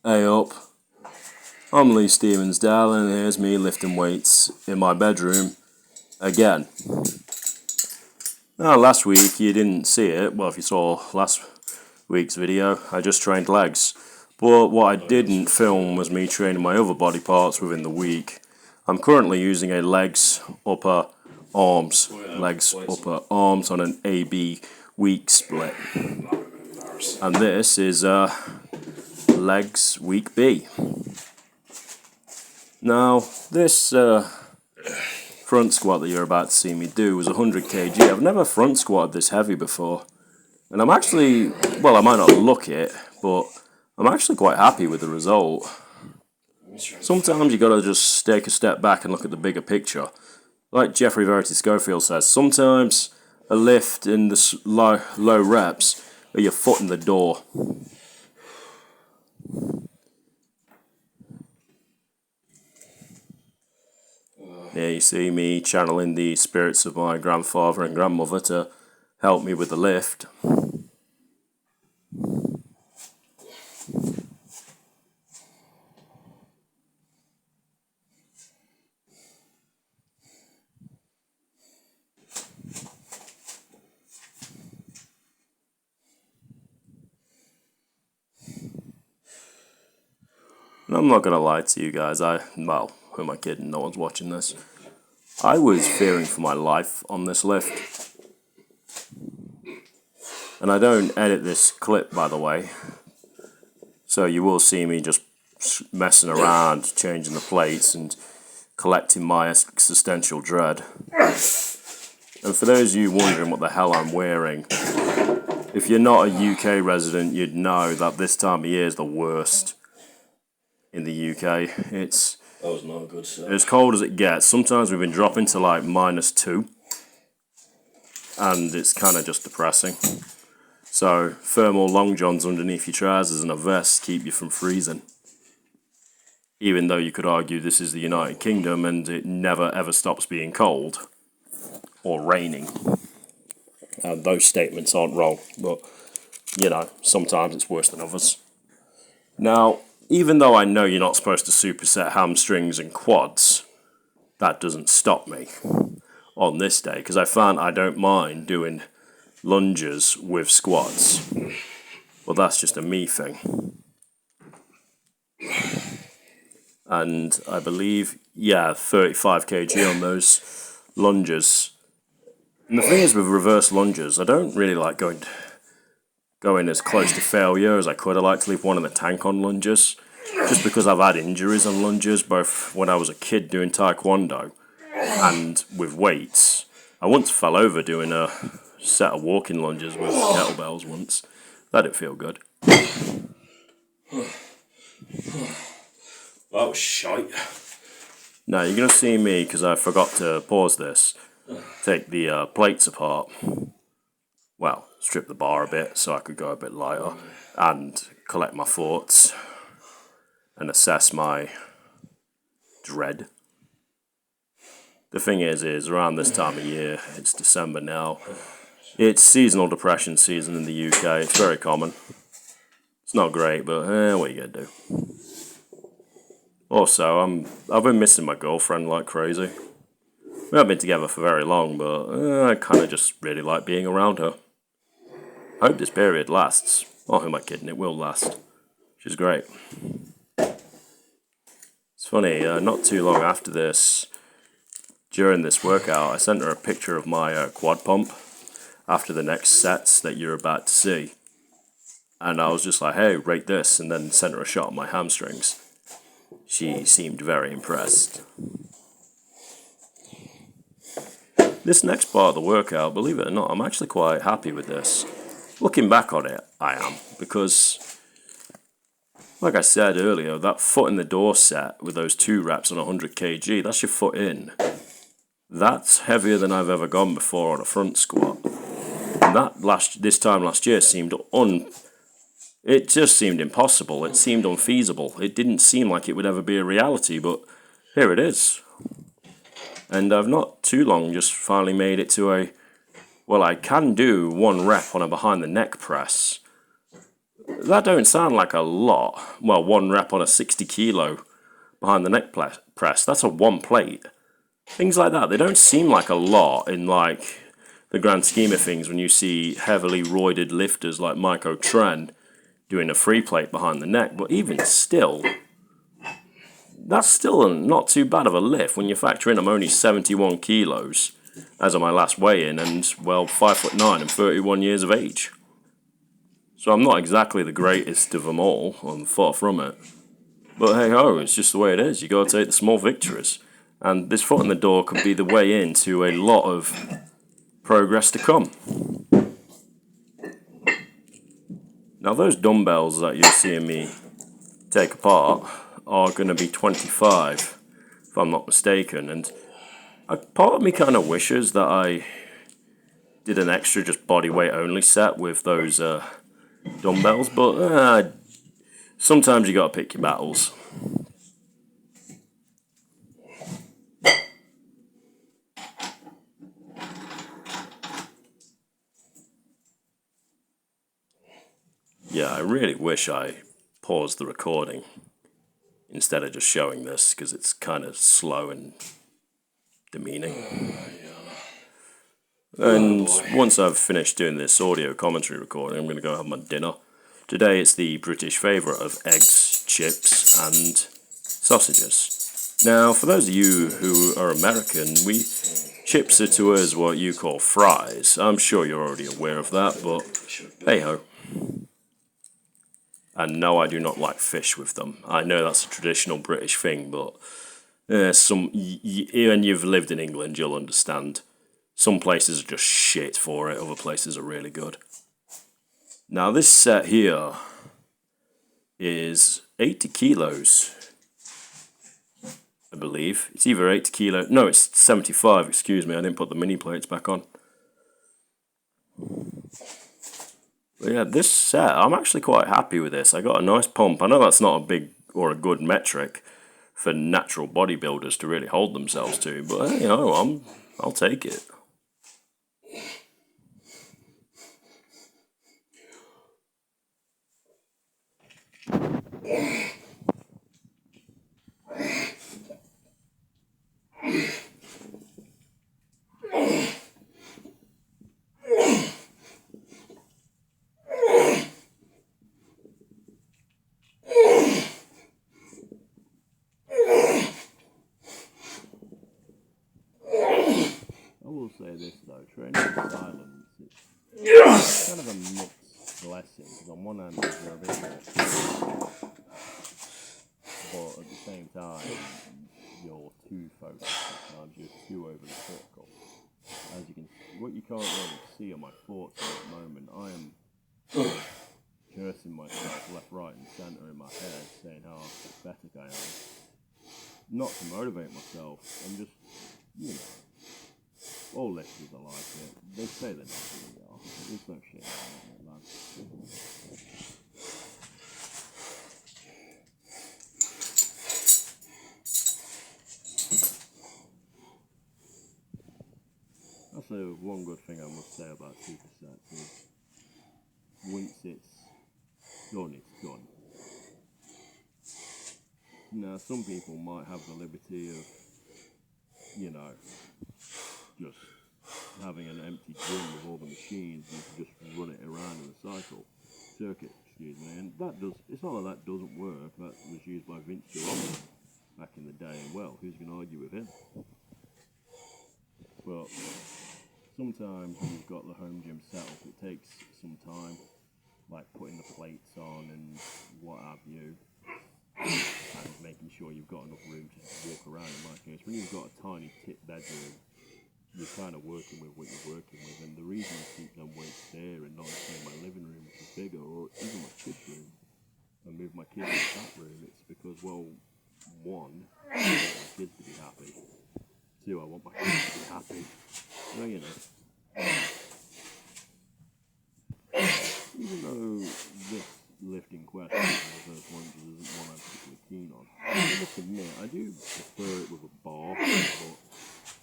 Hey up, I'm Lee Stevensdale and here's me lifting weights in my bedroom again. Now last week you didn't see it, well if you saw last week's video I just trained legs, but what I didn't film was me training my other body parts within the week. I'm currently using a legs upper arms on an AB week split, and this is legs week B. Now this front squat that you're about to see me do was 100 kg. I've never front squatted this heavy before, and I'm actually, well I might not look it, but I'm actually quite happy with the result. Sometimes you gotta just take a step back and look at the bigger picture. Like Jeffrey Verity Schofield says, sometimes a lift in the low reps are your foot in the door. Here you see me channeling the spirits of my grandfather and grandmother to help me with the lift. And I'm not going to lie to you guys, well, who am I kidding, no one's watching this. I was fearing for my life on this lift. And I don't edit this clip, by the way, so you will see me just messing around, changing the plates and collecting my existential dread. And for those of you wondering what the hell I'm wearing, if you're not a UK resident, you'd know that this time of year is the worst in the UK. It's not good, as cold as it gets. Sometimes we've been dropping to like -2, and it's kind of just depressing. So thermal long johns underneath your trousers and a vest keep you from freezing. Even though you could argue this is the United Kingdom and it never ever stops being cold or raining. Those statements aren't wrong, but you know, sometimes it's worse than others. Now, even though I know you're not supposed to superset hamstrings and quads, that doesn't stop me on this day, because I found I don't mind doing lunges with squats. Well, that's just a me thing. And I believe, yeah, 35 kg on those lunges. And the thing is with reverse lunges, I don't really like going as close to failure as I could. I like to leave one in the tank on lunges, just because I've had injuries on lunges, both when I was a kid doing taekwondo and with weights. I once fell over doing a set of walking lunges with kettlebells once. That didn't feel good. That was shite. Now you're going to see me, because I forgot to pause this, take the plates apart. Well, strip the bar a bit so I could go a bit lighter and collect my thoughts and assess my dread. The thing is around this time of year, it's December now, it's seasonal depression season in the UK. It's very common. It's not great, but what are you gonna do? Also, I've been missing my girlfriend like crazy. We haven't been together for very long, but I kind of just really like being around her. I hope this period lasts. Oh, who am I kidding? It will last. She's great. It's funny, not too long after this, during this workout, I sent her a picture of my quad pump after the next sets that you're about to see. And I was just like, hey, rate this, and then sent her a shot of my hamstrings. She seemed very impressed. This next part of the workout, believe it or not, I'm actually quite happy with this. Looking back on it, I am, because, like I said earlier, that foot in the door set with those 2 reps on 100 kg, that's your foot in. That's heavier than I've ever gone before on a front squat. And that this time last year seemed it just seemed impossible. It seemed unfeasible. It didn't seem like it would ever be a reality, but here it is. And I've not too long just finally made it to well, I can do 1 rep on a behind the neck press that don't sound like a lot. Well, 1 rep on a 60 kilo behind the neck press, that's a 1 plate. Things like that, they don't seem like a lot in like the grand scheme of things when you see heavily roided lifters like Mike O'Tren doing a 3 plate behind the neck, but even still, that's still not too bad of a lift when you factor in I'm only 71 kilos as of my last weigh-in and, well, 5'9" and 31 years of age. So I'm not exactly the greatest of them all, I'm far from it. But hey ho, it's just the way it is. You gotta take the small victories. And this foot in the door could be the way into a lot of progress to come. Now those dumbbells that you're seeing me take apart are going to be 25, if I'm not mistaken. And part of me kind of wishes that I did an extra just body weight only set with those dumbbells, but sometimes you got to pick your battles. Yeah, I really wish I paused the recording instead of just showing this, because it's kind of slow and demeaning. And once I've finished doing this audio commentary recording, I'm going to go have my dinner. Today it's the British favourite of eggs, chips and sausages. Now, for those of you who are American, chips are to us what you call fries. I'm sure you're already aware of that, but hey ho. And no, I do not like fish with them. I know that's a traditional British thing, but when you've lived in England, you'll understand. Some places are just shit for it, other places are really good. Now this set here is 80 kilos, I believe. It's either 80 kilos, no, it's 75, excuse me, I didn't put the mini plates back on. But yeah, this set, I'm actually quite happy with this. I got a nice pump. I know that's not a big or a good metric for natural bodybuilders to really hold themselves to, but you know, I'll take it. I will say this though, training in silence, it's kind of a mixed blessing, because on one hand you're a bit more, but at the same time you're too focused, sometimes you're too over the critical. As you can, what you can't really see on my thoughts at the moment, I am cursing myself left, right and centre in my head, saying how pathetic I am. Not to motivate myself, I'm just, you know, all lifters are like it. They say they're not really are. There's no shit like that. That's the one good thing I must say about supersets is once it's done, it's done. Now, some people might have the liberty of, you know, just having an empty gym with all the machines and you can just run it around in a circuit, excuse me, and that does, it's not that that doesn't work. That was used by Vince Giroir back in the day, and well, who's going to argue with him? But sometimes when you've got the home gym set up, it takes some time, like putting the plates on and what have you, and making sure you've got enough room to walk around. In my case, when you've got a tiny tip bedroom, you're kind of working with what you're working with, and the reason I keep them weights there and not say my living room, which is bigger, or even my kids' room, and move my kids into that room, it's because, well, one, I want my kids to be happy. Two, I want my kids to be happy. Well, you know. Even though this lifting question versus lunges isn't one I'm particularly keen on, I must admit, I do prefer it with a bar, but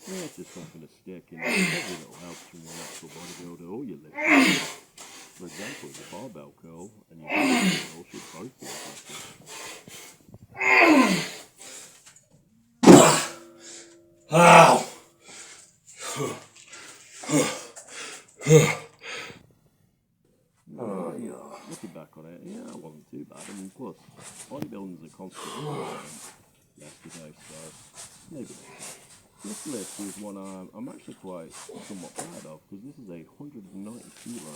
yeah, it's just something to stick, and every little helps when you're an actual bodybuilder or you lift. for example, the barbell curl and your barbell curl should both be effective. Ow! Looking back on it, yeah, it wasn't too bad. I mean, plus, bodybuilding's a constant yesterday, so maybe not. This lift is one I'm actually quite somewhat proud of, because this is a 190 kilo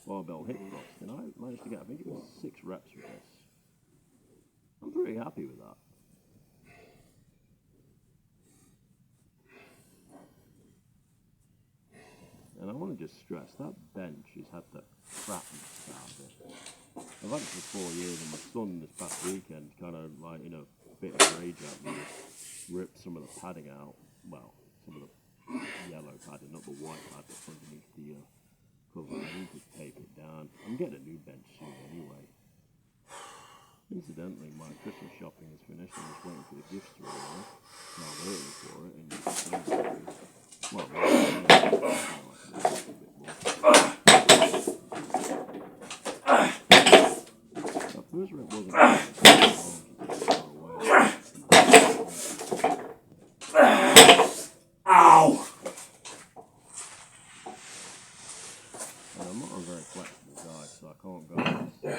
barbell hip thrust, and I managed to get, I think it was 6 reps with this. I'm pretty happy with that. And I want to just stress, that bench has had the crappiest out of it. I've had it for 4 years, and my son this past weekend kind of like, in a bit of rage at me, ripped some of the padding out. Well, some of the yellow padding, not the white pad that's underneath the cover. I need to tape it down. I'm getting a new bench soon anyway. Incidentally, my Christmas shopping is finished. I'm just waiting for the gifts to arrive. So I'm early for it, and well, that first rep wasn't Ow! And I'm not a very flexible guy, so I can't go as,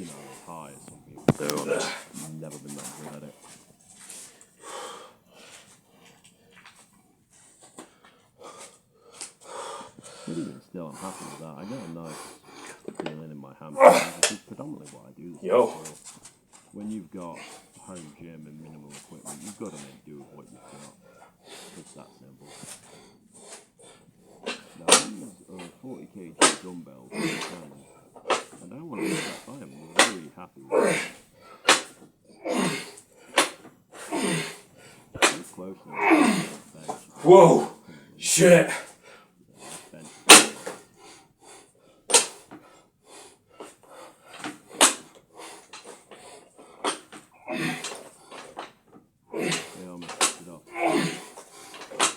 as high as some people do. I've never been that good at it. But even still, I'm happy with that. I get a nice feeling in my hamstrings, which is predominantly what I do this for. When you've got a home gym and minimal equipment, you've got to make do with what you've got. It's that simple. Now, these are 40 kg dumbbells, and I want to stress, I am really happy with it. Very close to the bench. Whoa! Shit!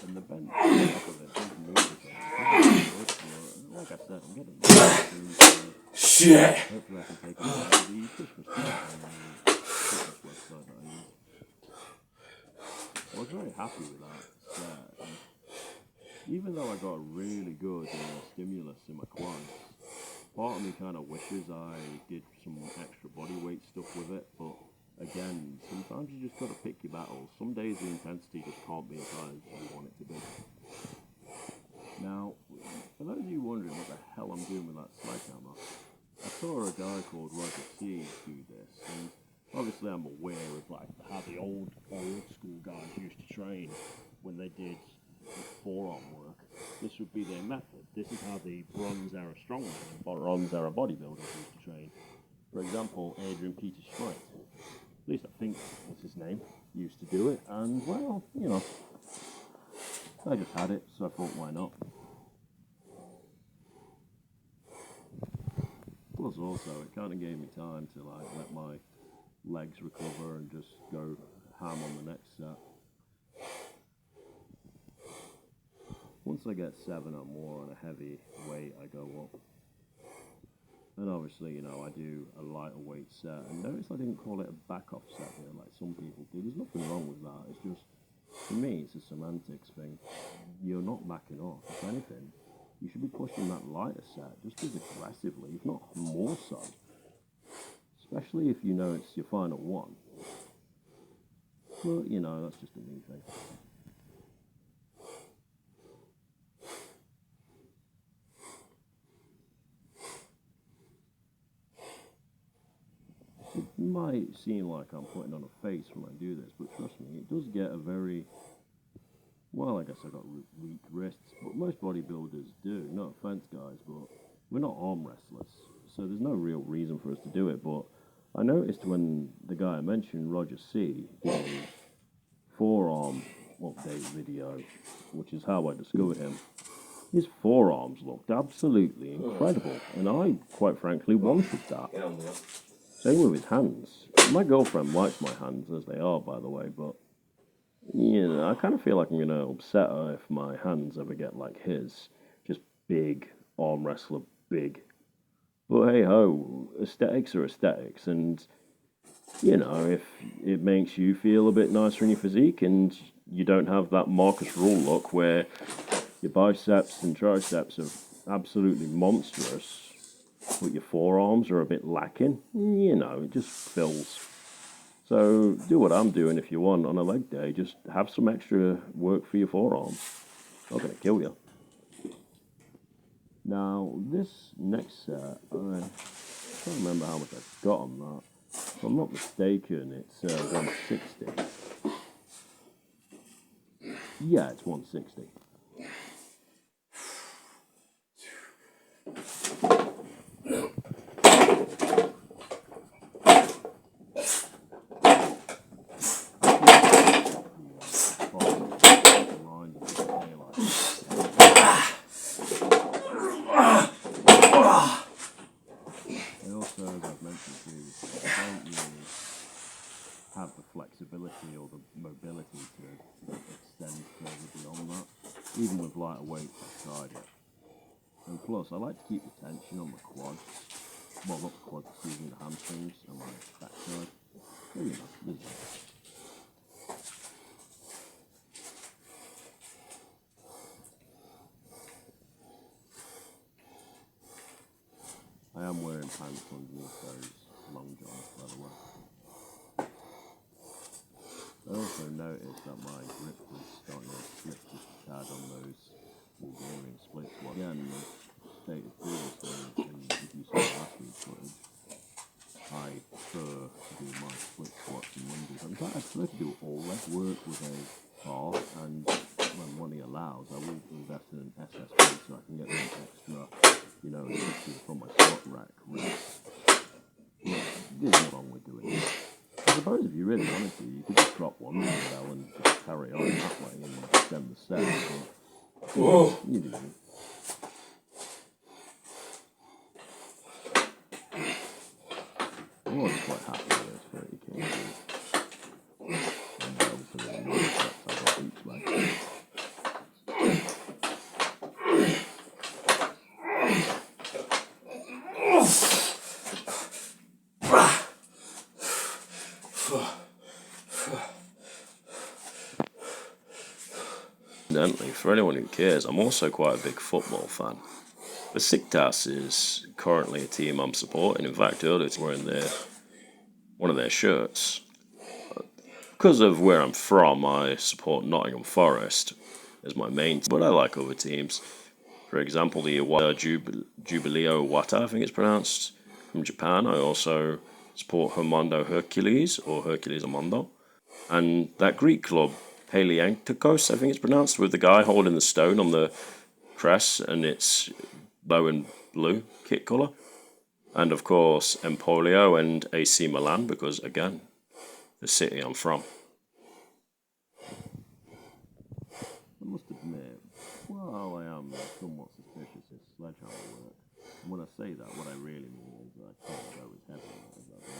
And the bench top of it doesn't move again. Like I said, I'm getting shit! Hopefully I can take it out of the Christmas fitness website that I use. I was very happy with that set. Even though I got a really good stimulus in my quads, part of me kind of wishes I did some extra body weight stuff with it, but again, sometimes you just got to pick your battles. Some days the intensity just can't be as high as you want it to be. Now, for those of you wondering what the hell I'm doing with that sledgehammer, I saw a guy called Roger C do this, and obviously I'm aware of like how the old school guys used to train when they did forearm work. This would be their method. This is how the Bronze Era strongmen and Bronze Era bodybuilders used to train. For example, Adrian Peter Schweidt, at least I think was his name, used to do it, and well, I just had it, so I thought, why not? Plus also, it kind of gave me time to like let my legs recover and just go ham on the next set. Once I get 7 or more on a heavy weight, I go up. And obviously, I do a lighter weight set. And notice I didn't call it a back off set here like some people do. There's nothing wrong with that. It's just, for me, it's a semantics thing. You're not backing off. If anything, you should be pushing that lighter set just as aggressively, if not more so. Especially if you know it's your final one. But, that's just a me thing. It might seem like I'm putting on a face when I do this, but trust me, it does get a very, well, I guess I got weak wrists, but most bodybuilders do. No offense, guys, but we're not arm wrestlers, so there's no real reason for us to do it. But I noticed when the guy I mentioned, Roger C, did a forearm update video, which is how I discovered him, his forearms looked absolutely incredible, and I, quite frankly, wanted that. Same with his hands. My girlfriend likes my hands as they are, by the way, but, I kind of feel like I'm going to upset her if my hands ever get like his. Just big arm wrestler big. But hey ho, aesthetics are aesthetics, and you know, if it makes you feel a bit nicer in your physique and you don't have that Marcus Rule look where your biceps and triceps are absolutely monstrous, but your forearms are a bit lacking, you know, it just fills. So do what I'm doing if you want on a leg day. Just have some extra work for your forearms. Not going to kill you. Now, this next set, I can't remember how much I got on that. If I'm not mistaken, it's 160. Yeah, it's 160. Also, as I've mentioned to you, I don't really have the flexibility or the mobility to extend further beyond that. Even with lighter weights, I've tried it. And plus, I like to keep the tension on the quads. Well, not the quads, excuse me, the hamstrings and my backside. So, you know, this is it. I am wearing pants underneath those long johns, by the way. I also noticed that my grip was starting to slip just a tad on those Bulgarian split squats. Again, as stated previously, and if you saw last week's footage, I prefer to do my split squats and lunges. In fact, I prefer to do all leg work with a bar, and when money allows, I will invest in an SSB so I can get some extra, you know, from my squat rack reps. There's nothing wrong with doing it. I suppose if you really wanted to, you could just drop one bell and just carry on that way and extend the set. But you do it. I was quite happy with those 30 kg. And obviously the number of sets I got each leg. Incidentally, for anyone who cares, I'm also quite a big football fan. Besiktas is currently a team I'm supporting. In fact, earlier wearing one of their shirts. Because of where I'm from, I support Nottingham Forest as my main team, but I like other teams. For example, the Jubileo Wata, I think it's pronounced, from Japan. I also support Hermondo Hercules, or Hercules Armando. And that Greek club, Paleantikos, I think it's pronounced, with the guy holding the stone on the crest, and it's low and blue kit colour. And of course, Empolio and AC Milan, because again, the city I'm from. I must admit, while I am somewhat suspicious of sledgehammer work, and when I say that, what I really mean is that I can't go as heavy as I do.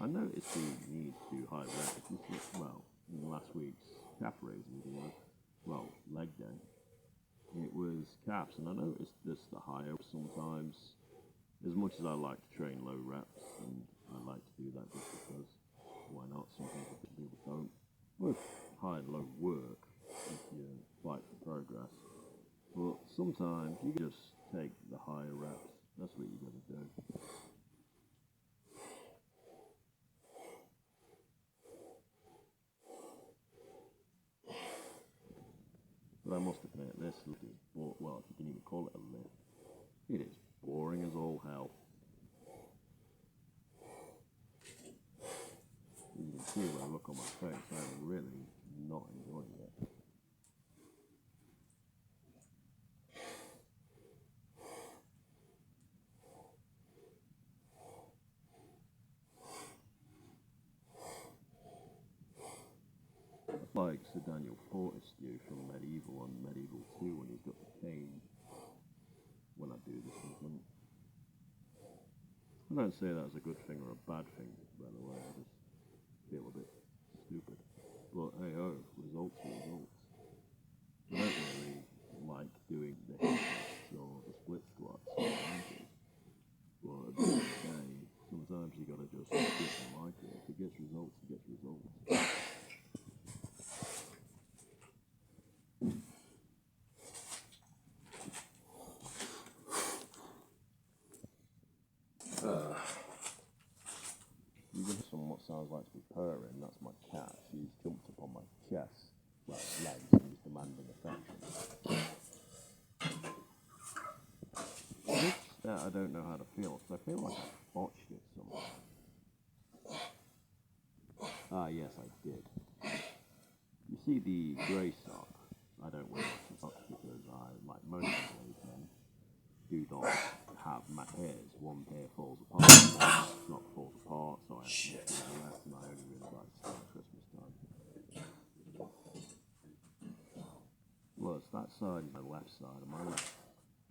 I noticed the need to do high reps. Well, in last week's calf raising video, well, leg day, it was calves, and I noticed this the higher sometimes. As much as I like to train low reps, and I like to do that just because, why not? Some people don't. Both high and low work if you fight for progress. But sometimes you just take the higher reps. That's what you gotta do. But I must admit, this lift is, well, if you can even call it a lift, it is boring as all hell. You can see when I look on my face, I'm really not enjoying it. Like Sir Daniel Fortescue from Medieval and Medieval 2 when he's got the cane when I do this movement. I don't say that as a good thing or a bad thing, by the way, I just feel a bit stupid. But hey ho, results are results. I don't really like doing the hip thrusts or the split squats. like to be purring. That's my cat. She's jumped up on my chest, well, legs, and is demanding affection. I don't know how to feel, because I feel like I botched it somehow. Ah, yes, I did. You see the grey sock? I don't wear the socks because I, like most of men, do not have my pairs. One pair falls apart, one sock falls apart, so I have to do the rest, and I only really like to start at Christmas time. Plus, that side is my left side, and my left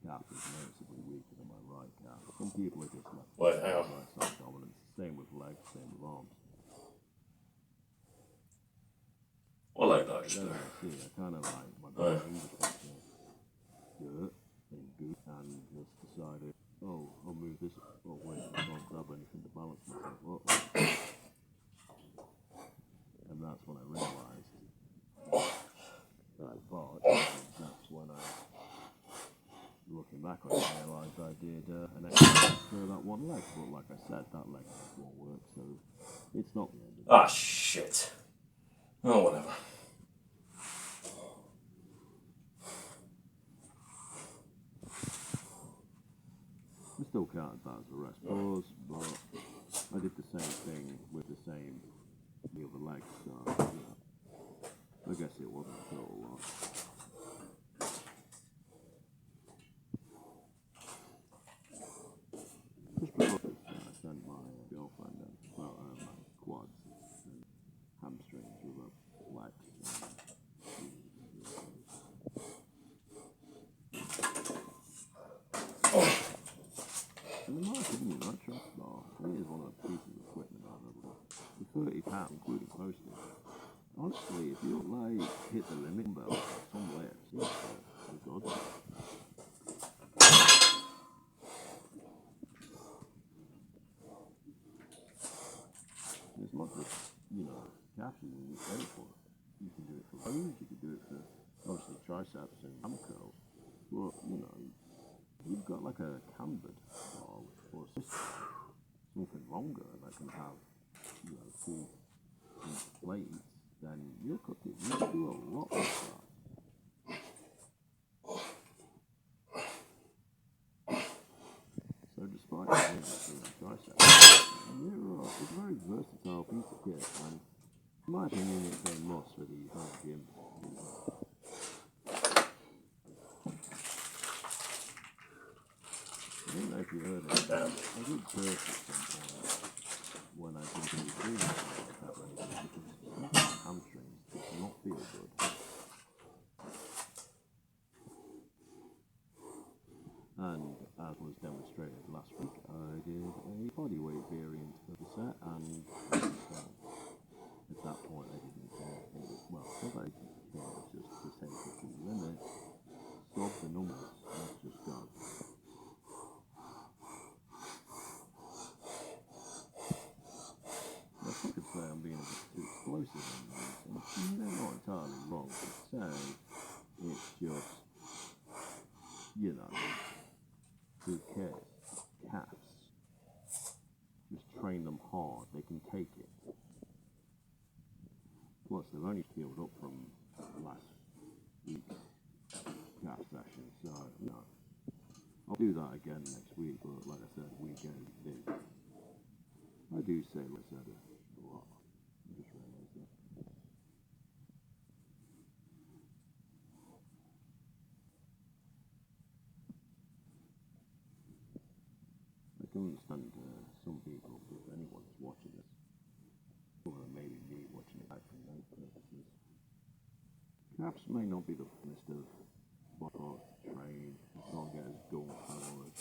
calf is noticeably weaker than my right calf. Some people are just Wait, hang on. right side dominant. Same with legs, same with arms. What leg did I just Then do? I see, I kind of like my brain just went to dirt and goop and just decided, oh, I'll move this. Oh, wait, I can't grab anything to balance myself. And that's when I realised that I bought. That's when I, looking back on it, I realised I did an exercise for that one leg. But like I said, that leg won't work, so it's not the end of it. Ah, shit. Oh, whatever. I still counted that as a rest pause, but I did the same thing with the other leg, so yeah, I guess it wasn't a total loss. Just before this, I sent my girlfriend my quads and hamstrings with a flex. And in my opinion, that track bar is one of the pieces of equipment I've ever got. For £30, including postage. Honestly, if you like hit the limit bell some lifts, it's good. It's not just, capsules you pay for. You can do it for rows, you can do it for obviously triceps and ham curls. But, you've got like a cambered bar or something longer that can have, full plates, then you'll cook it. You can do a lot with that. So despite being triceps, it's a very versatile piece of kit, and in my opinion, it's a must for the home gym. I don't know if you heard it. I did burst at some point when I did the previous preparation because my hamstrings did not feel good. And as was demonstrated last week, I did a bodyweight variant of the set, and at that point I didn't care. Because I didn't care, it was just the same fucking limit. Sod the numbers, let's just go. I could say I'm being a bit too explosive on these, and they're not entirely wrong to say. It's just, who cares? Cats. Just train them hard, they can take it. Plus, they've only healed up from last week's cat session, so, I'll do that again next week, but like I said, weekend is. I do say like I said a lot. I just realised that. I can understand some people, if anyone's watching this, or maybe me watching it back for note purposes. Cats may not be the funnest of parts to train. You can't get as dull power as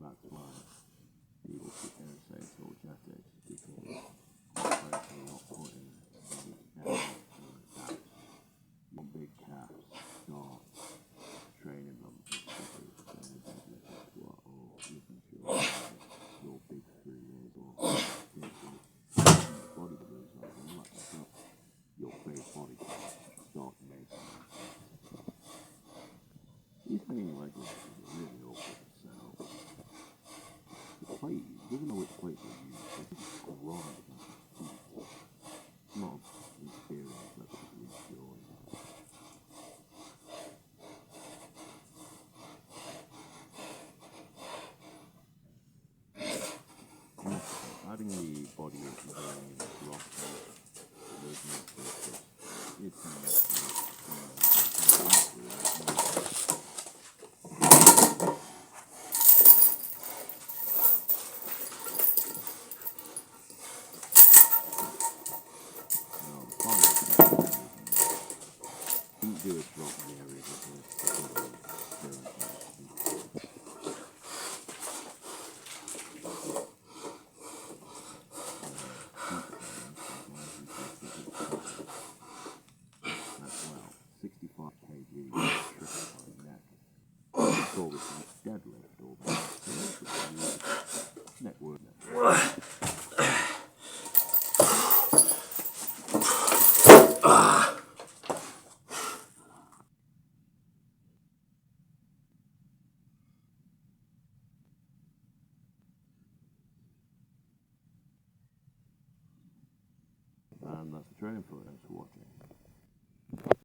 That's why people sit there and say it's all genetics, because they're not putting any effort in that. Your big calves start training them as quickly as they would squat or thing like this is really awkward to set up. The plate, it doesn't know which plate they use. They just grind it into feet. It's not an experience that's particularly joy. Adding the body of the Bulgarian rock does make this it's didn't do a drop in the area and that's the training for it. Thanks for watching.